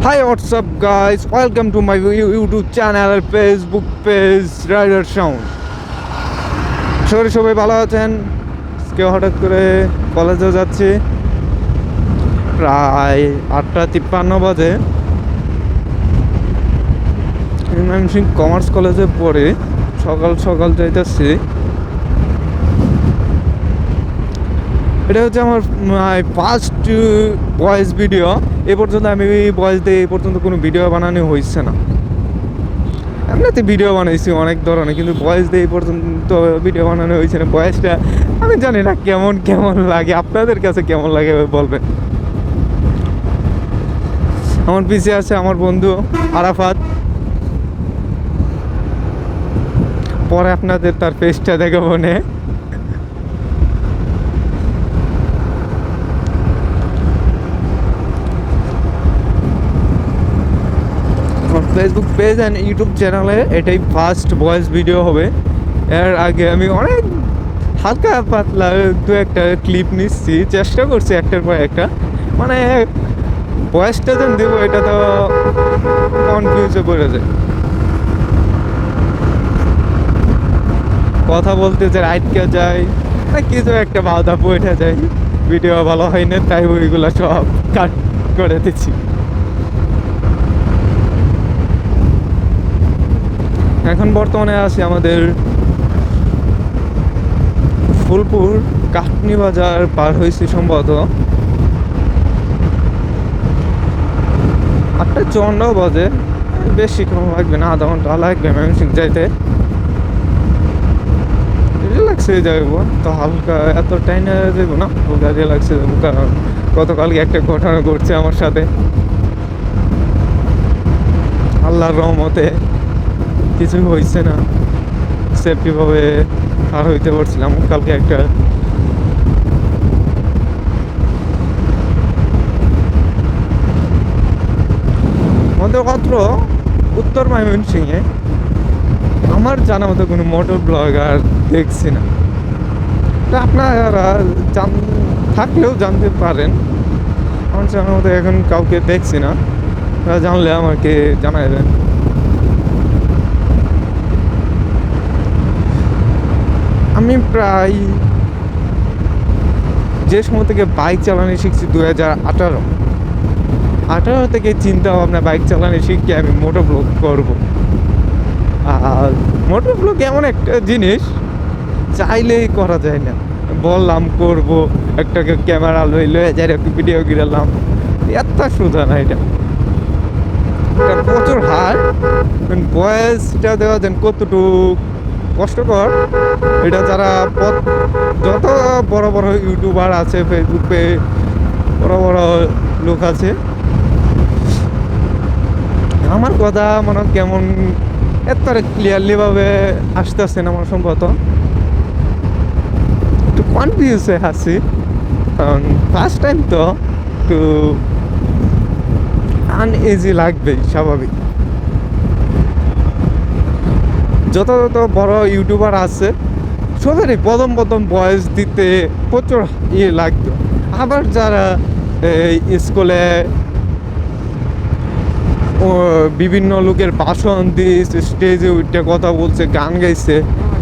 Hi, what's up, guys? Welcome to my YouTube channel and Facebook page, Rider Sound. সবাই ভালো আছেন? কেউ হঠাৎ করে কলেজে যাচ্ছি, প্রায় 8:53 বাজে। ময়মনসিংহ কমার্স কলেজে পড়ে সকাল যাইতেছি। এটা হচ্ছে আমার ফার্স্ট ভয়েস ভিডিও। এ পর্যন্ত আমি ভয়েস দিয়ে এ পর্যন্ত কোনো ভিডিও বানানো হয়েছে না। এমনিতে ভিডিও বানাইছি অনেক ধরনের, কিন্তু ভয়েস দিয়ে এই পর্যন্ত ভিডিও বানানো হয়েছে না। ভয়েসটা আমি জানি না কেমন লাগে, আপনাদের কাছে কেমন লাগে বলবেন। আমার পিছিয়ে আছে আমার বন্ধু আরাফাত। পরে আপনাদের তার পেজটা দেখাবো নে। ফেসবুক পেজ অ্যান্ড ইউটিউব চ্যানেলে এটাই ফার্স্ট ভয়েস ভিডিও হবে। এর আগে আমি অনেক হালকা পাতলা দু একটা ক্লিপ নিচ্ছি, চেষ্টা করছি একটার পর একটা। মানে ভয়েসটা যেন দেবো এটা তো কনফিউজে পড়ে যায়। কথা বলতে যে আটকে যায় না, কিছু একটা বাধা পড়ে যায়, ভিডিও ভালো হয় না, তাই ওইগুলো সব কাট করে দিচ্ছি। এখন বর্তমানে আছি আমাদের ফুলপুর কাটনি বাজার পার হয়েছি সম্ভবত। 8:54 বাজে, বেশিক্ষণ লাগবে না, আধা ঘন্টা লাগবে ময়মনসিংহ যাইতে। রিল্যাক্সে যাইব তো, হালকা এত টাইনে যাইব না, হালকা রিল্যাক্সে যাবো। কারণ গতকালকে একটা ঘটনা ঘটছে আমার সাথে, আল্লাহর রহমতে কিছু হয়েছে না, সেফটিভাবে পার হইতে পারছিলাম। কালকে একটা মাত্র উত্তর ময়মনসিংহে আমার জানা মতো কোনো মোটর ব্লগার দেখছি না। তা আপনারা থাকলেও জানতে পারেন, আমার জানা মতো এখন কাউকে দেখছি না। জানলে আমাকে জানাই দেন। আমি প্রায় যে সময় থেকে বাইক চালানো শিখছি 2018 থেকে চিন্তা ভাবনা বাইক চালানো শিখে আমি মোটর ব্লগ করবো। আর মোটর ব্লগ এমন একটা জিনিস চাইলেই করা যায় না। বললাম করব, একটা ক্যামেরা লয়ে যাই, একটু ভিডিও গিরালাম, এত সোজা না। এটা প্রচুর হার, বয়সটা দেওয়া যান কতটুকু কষ্টকর। এটা যারা যত বড় বড় ইউটিউবার আছে, ফেসবুকে বড় লোক আছে, আমার কথা মনে কেমন এত ক্লিয়ারলি ভাবে আসতেছে না আমার সম্ভবত। একটু কনফিউজে আছি, কারণ ফার্স্ট টাইম তো একটু আনইজি লাগবেই, স্বাভাবিক। যত বড় ইউটিউবার আছে সবারই প্রথম ভয়েস দিতে প্রচুর লাগতো। আবার যারা স্কুলে বিভিন্ন লোকের ভাষণ দিয়ে স্টেজে উঠে কথা বলছে, গান গাইছে,